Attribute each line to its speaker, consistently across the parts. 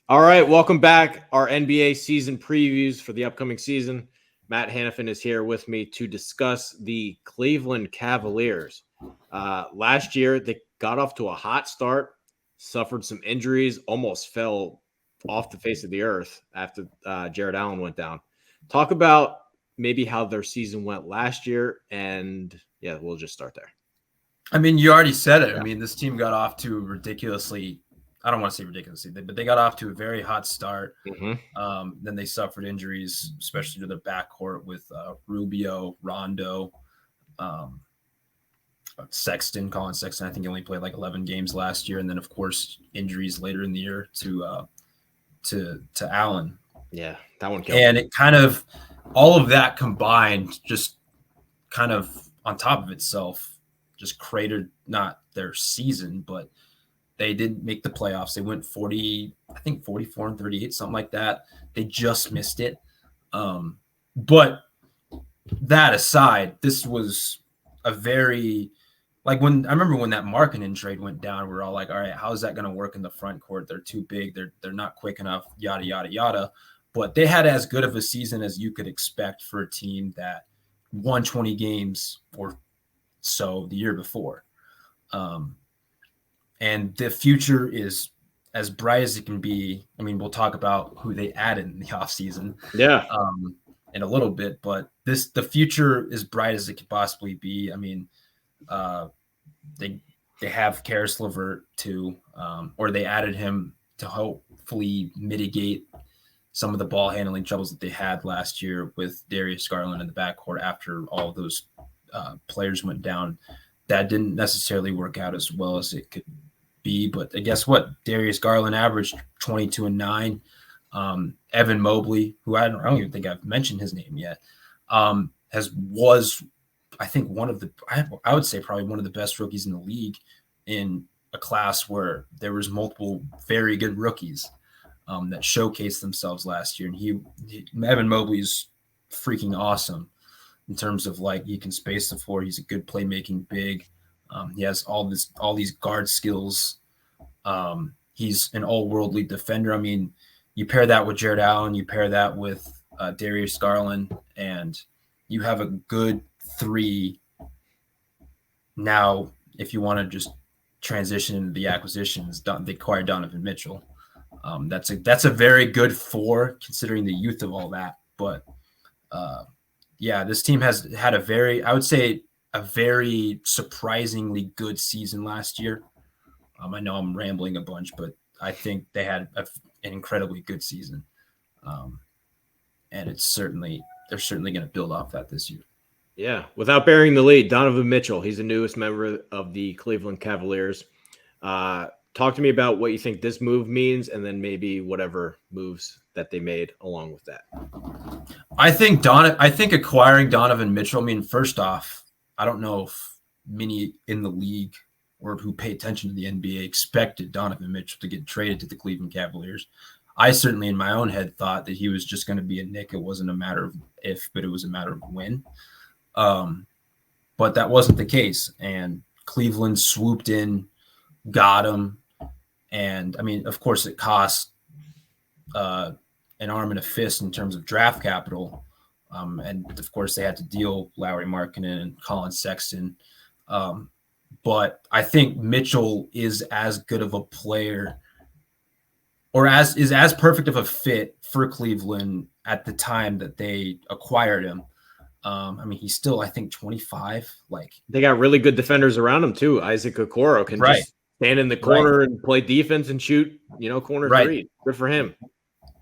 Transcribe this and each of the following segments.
Speaker 1: All right, welcome back. Our NBA season previews for the upcoming season. Matt Hanifan is here with me to discuss the Cleveland Cavaliers. Last year, they got off to a hot start, suffered some injuries, almost fell off the face of the earth after Jared Allen went down. Talk about maybe how their season went last year, and yeah, we'll just start there.
Speaker 2: I mean, you already said it.
Speaker 1: Yeah.
Speaker 2: I mean, this team got off to ridiculously, I don't want to say ridiculously, but they got off to a very hot start. Then they suffered injuries, especially to their backcourt with Rubio, Rondo, Sexton, Colin Sexton. I think he only played like 11 games last year. And then, of course, injuries later in the year to Allen.
Speaker 1: Yeah, that one killed.
Speaker 2: And it kind of, all of that combined, just kind of on top of itself, just cratered not their season, but they did make the playoffs. They went 44 and 38, something like that. They just missed it. But that aside, this was a very, like, when I remember when that Markkanen trade went down, we're all like, all right, how is that going to work in the front court? They're too big. They're not quick enough, yada, yada, yada. But they had as good of a season as you could expect for a team that won 20 games or so the year before. And the future is as bright as it can be. I mean, we'll talk about who they added in the offseason in a little bit, but the future is bright as it could possibly be. I mean, they have Karis Levert too, or they added him to hopefully mitigate some of the ball handling troubles that they had last year with Darius Garland in the backcourt after all of those players went down. That didn't necessarily work out as well as it could be, but guess what? Darius Garland averaged 22 and 9. Evan Mobley, who I don't even think I've mentioned his name yet, was I think I would say probably one of the best rookies in the league in a class where there was multiple very good rookies that showcased themselves last year. And Evan Mobley is freaking awesome in terms of, like, he can space the floor. He's a good playmaking big. He has all these guard skills. He's an all-worldly defender. I mean, you pair that with Jared Allen, you pair that with Darius Garland, and you have a good three. Now, if you want to just transition into the acquisitions, they acquired Donovan Mitchell. That's a very good four considering the youth of all that. But yeah, this team has had a very surprisingly good season last year. I know I'm rambling a bunch, but I think they had an incredibly good season. And they're certainly going to build off that this year.
Speaker 1: Yeah, without bearing the lead, Donovan Mitchell, he's the newest member of the Cleveland Cavaliers. Talk to me about what you think this move means, and then maybe whatever moves that they made along with that.
Speaker 2: I think acquiring Donovan Mitchell, I mean, first off, I don't know if many in the league or who pay attention to the NBA expected Donovan Mitchell to get traded to the Cleveland Cavaliers. I certainly in my own head thought that he was just going to be a Knick. It wasn't a matter of if, but it was a matter of when. But that wasn't the case. And Cleveland swooped in, got him. And I mean, of course, it cost an arm and a fist in terms of draft capital. And of course, they had to deal Lauri Markkanen and Colin Sexton. But I think Mitchell is as good of a player, or is as perfect of a fit for Cleveland at the time that they acquired him. I mean, he's still, I think, 25. Like,
Speaker 1: they got really good defenders around him too. Isaac Okoro can just stand in the corner and play defense and shoot, corner three. Good for him.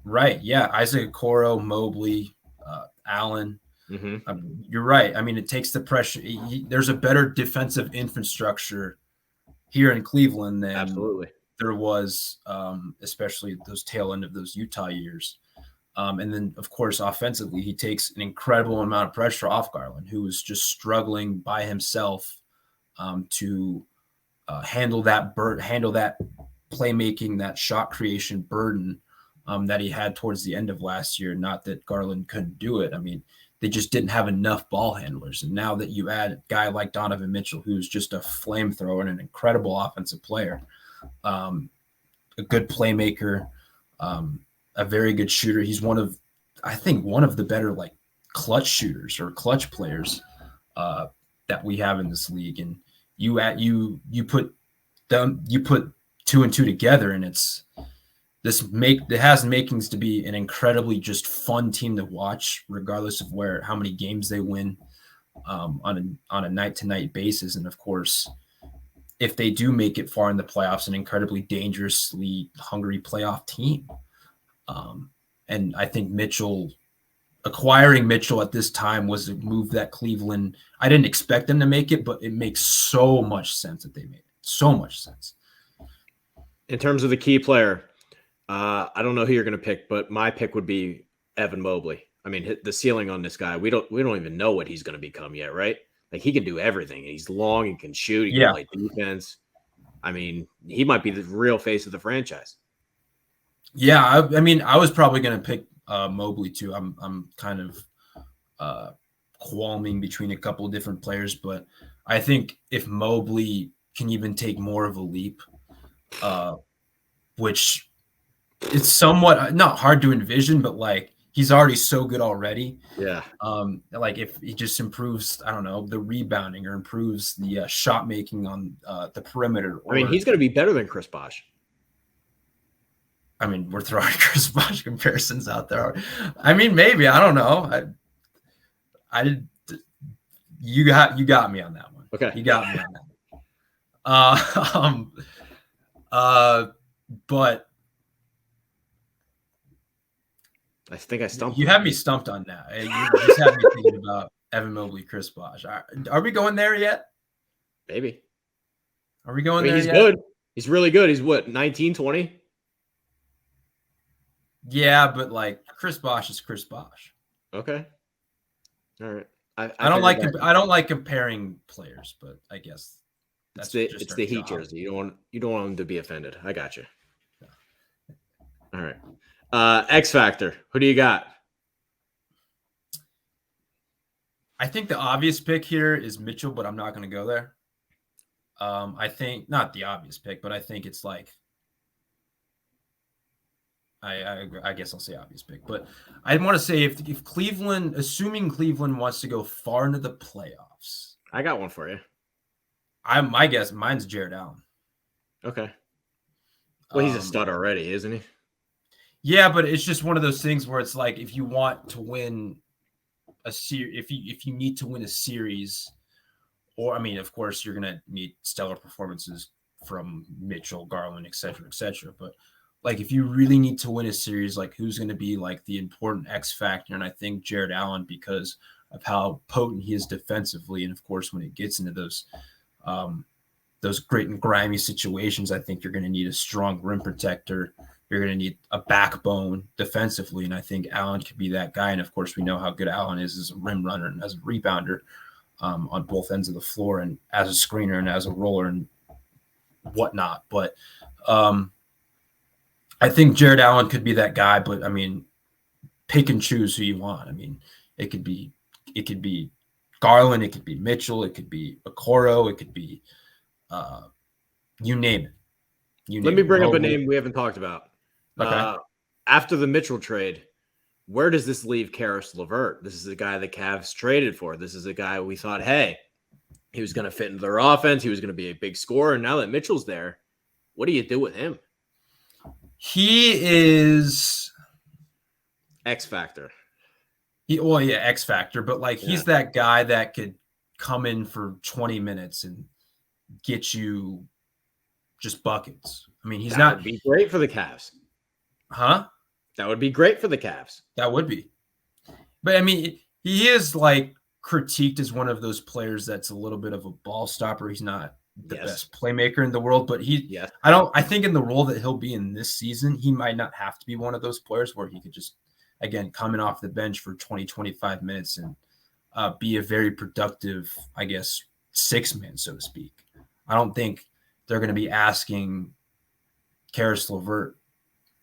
Speaker 2: Right. Yeah. Isaac Okoro, Mobley, Allen.
Speaker 1: Mm-hmm.
Speaker 2: You're right. I mean, it takes the pressure. There's a better defensive infrastructure here in Cleveland than there was, especially those tail end of those Utah years. And then, of course, offensively, he takes an incredible amount of pressure off Garland, who was just struggling by himself to handle that playmaking, that shot creation burden that he had towards the end of last year. Not that Garland couldn't do it. I mean, they just didn't have enough ball handlers. And now that you add a guy like Donovan Mitchell, who's just a flamethrower and an incredible offensive player, a good playmaker, a very good shooter. He's I think one of the better like clutch shooters or clutch players that we have in this league. And you put 2 and 2 together, and it has makings to be an incredibly just fun team to watch, regardless of how many games they win on a night-to-night basis. And of course, if they do make it far in the playoffs, an incredibly dangerously hungry playoff team. And I think acquiring Mitchell at this time was a move that Cleveland, I didn't expect them to make it, but it makes so much sense that they made it. So much sense.
Speaker 1: In terms of the key player, I don't know who you're going to pick, but my pick would be Evan Mobley. I mean, the ceiling on this guy, we don't even know what he's going to become yet, right? Like, he can do everything. He's long, he can shoot, he can play defense. I mean, he might be the real face of the franchise.
Speaker 2: Yeah, I mean, I was probably going to pick Mobley too. I'm kind of qualming between a couple of different players, but I think if Mobley can even take more of a leap, which it's somewhat not hard to envision, but like he's already so good already.
Speaker 1: Yeah.
Speaker 2: Like if he just improves, I don't know, the rebounding or improves the shot making on the perimeter.
Speaker 1: I mean, he's going to be better than Chris Bosh.
Speaker 2: I mean, we're throwing Chris Bosh comparisons out there. I mean, maybe, I don't know. You got me on that one.
Speaker 1: Okay.
Speaker 2: You got me on that. But
Speaker 1: I think I stumped.
Speaker 2: You have me stumped on that. You just have me thinking about Evan Mobley, Chris Bosh. Are we going there yet?
Speaker 1: Maybe.
Speaker 2: Are we going there
Speaker 1: he's
Speaker 2: yet?
Speaker 1: Good. He's really good. He's what, 19, 20?
Speaker 2: Yeah, but like Chris Bosh is Chris Bosh.
Speaker 1: Okay. All right.
Speaker 2: I don't like comparing players, but I guess
Speaker 1: it's the Heat jersey. You don't want them to be offended. I got you. Yeah. All right. X Factor. Who do you got?
Speaker 2: I think the obvious pick here is Mitchell, but I'm not going to go there. I think not the obvious pick, but I think it's like I guess I'll say obvious pick, but I want to say if Cleveland, assuming Cleveland wants to go far into the playoffs,
Speaker 1: I got one for you.
Speaker 2: My guess, mine's Jared Allen.
Speaker 1: Okay. Well, he's a stud already, isn't he?
Speaker 2: Yeah, but it's just one of those things where it's like if you want to win a series, if you need to win a series, or I mean, of course, you're gonna need stellar performances from Mitchell, Garland, et cetera, but like if you really need to win a series, like who's going to be like the important X factor? And I think Jared Allen, because of how potent he is defensively, and of course when it gets into those great and grimy situations, I think you're going to need a strong rim protector. You're going to need a backbone defensively, and I think Allen could be that guy. And of course, we know how good Allen is as a rim runner and as a rebounder on both ends of the floor, and as a screener and as a roller and whatnot. But I think Jared Allen could be that guy, but I mean, pick and choose who you want. I mean, it could be Garland, it could be Mitchell, it could be Okoro, it could be you name it.
Speaker 1: Let me bring up a name we haven't talked about.
Speaker 2: Okay.
Speaker 1: After the Mitchell trade, where does this leave Karis Levert? This is the guy the Cavs traded for. This is a guy we thought, hey, he was going to fit into their offense. He was going to be a big scorer. And now that Mitchell's there, what do you do with him?
Speaker 2: He is
Speaker 1: X factor.
Speaker 2: X factor, but like he's that guy that could come in for 20 minutes and get you just buckets. I mean,
Speaker 1: That would be great for the Cavs.
Speaker 2: Huh?
Speaker 1: That would be great for the Cavs.
Speaker 2: That would be. But I mean, he is like critiqued as one of those players that's a little bit of a ball stopper. He's not the best playmaker in the world, but I think in the role that he'll be in this season, he might not have to be one of those players where he could just, again, come in off the bench for 20, 25 minutes and be a very productive, I guess, six-man, so to speak. I don't think they're going to be asking Karis Levert,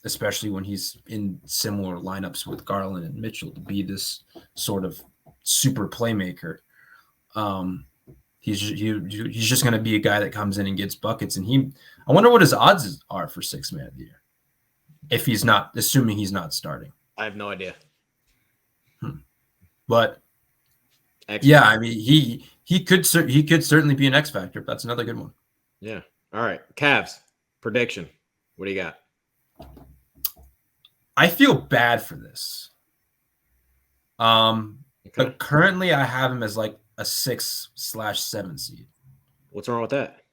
Speaker 2: especially when he's in similar lineups with Garland and Mitchell, to be this sort of super playmaker. He's just going to be a guy that comes in and gets buckets. And I wonder what his odds are for six-man of the year. if he's not, assuming he's not starting.
Speaker 1: I have no idea.
Speaker 2: But yeah, I mean, he could certainly be an X factor. That's another good one.
Speaker 1: Yeah. All right. Cavs prediction. What do you got?
Speaker 2: I feel bad for this. But currently I have him as like a 6/7 seed.
Speaker 1: What's wrong with that?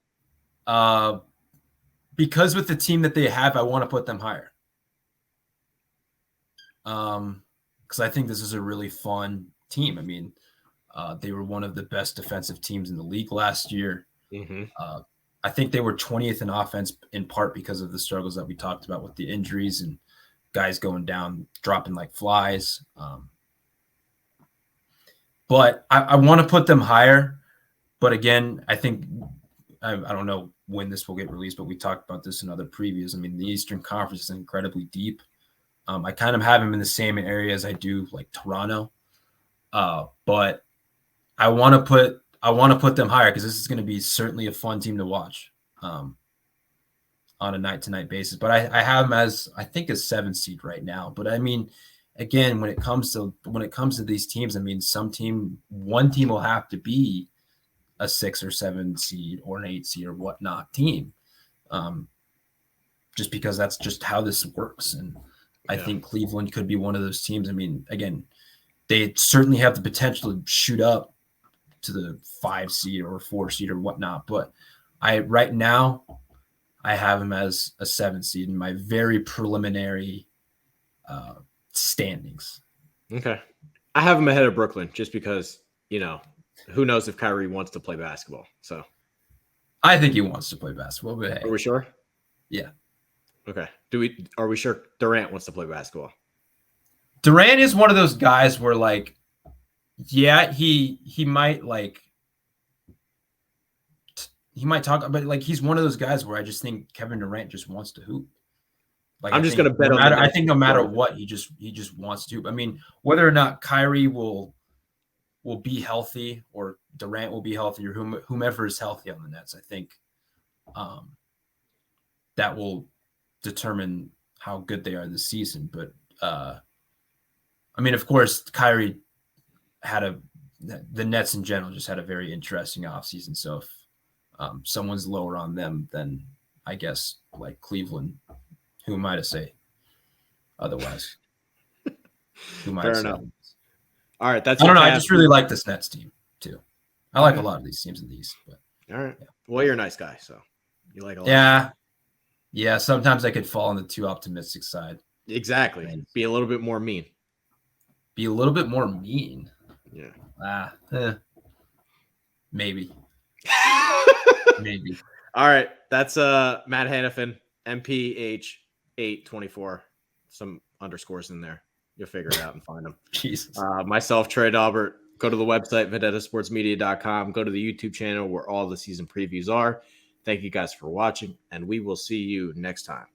Speaker 2: Because with the team that they have, I want to put them higher. Because I think this is a really fun team. I mean, they were one of the best defensive teams in the league last year.
Speaker 1: Mm-hmm.
Speaker 2: I think they were 20th in offense in part because of the struggles that we talked about with the injuries and guys going down, dropping like flies. But I want to put them higher. But again, I think I don't know when this will get released, but we talked about this in other previews. I mean, the Eastern Conference is incredibly deep. I kind of have them in the same area as I do like Toronto. But I want to put them higher because this is going to be certainly a fun team to watch on a night-to-night basis. But I have them as I think a 7 seed right now. But I mean, again, when it comes to these teams, I mean, one team will have to be a 6 or 7 seed or an 8 seed or whatnot team, just because that's just how this works. And I think Cleveland could be one of those teams. I mean, again, they certainly have the potential to shoot up to the 5 seed or 4 seed or whatnot. But right now I have them as a 7 seed in my very preliminary standings.
Speaker 1: Okay. I have them ahead of Brooklyn just because, who knows if Kyrie wants to play basketball. So
Speaker 2: I think he wants to play basketball, but hey.
Speaker 1: Are we sure?
Speaker 2: Yeah.
Speaker 1: Okay. Are we sure Durant wants to play basketball?
Speaker 2: Durant is one of those guys where like, yeah, he might talk, but like he's one of those guys where I just think Kevin Durant just wants to hoop. Like
Speaker 1: I'm just going to bet on
Speaker 2: I think no matter what, he just wants to hoop. I mean, whether or not Kyrie will be healthy or Durant will be healthy or whomever is healthy on the Nets, I think that will determine how good they are this season. But I mean, of course, Kyrie the Nets in general just had a very interesting offseason. So if someone's lower on them, then I guess like Cleveland, who am I to say otherwise?
Speaker 1: Fair enough. All right,
Speaker 2: I don't know. I just really like this Nets team too. I like a lot of these teams in the East. But
Speaker 1: all right. Yeah. Well, you're a nice guy, so you like a lot.
Speaker 2: Yeah. Sometimes I could fall on the too optimistic side.
Speaker 1: Exactly. And be a little bit more mean.
Speaker 2: Yeah. Maybe. Maybe.
Speaker 1: All right. That's Matt Hanifan, MPH824. Some underscores in there. You'll figure it out and find them.
Speaker 2: Jesus.
Speaker 1: Myself, Trey Daubert. Go to the website, VendettaSportsMedia.com. Go to the YouTube channel where all the season previews are. Thank you guys for watching, and we will see you next time.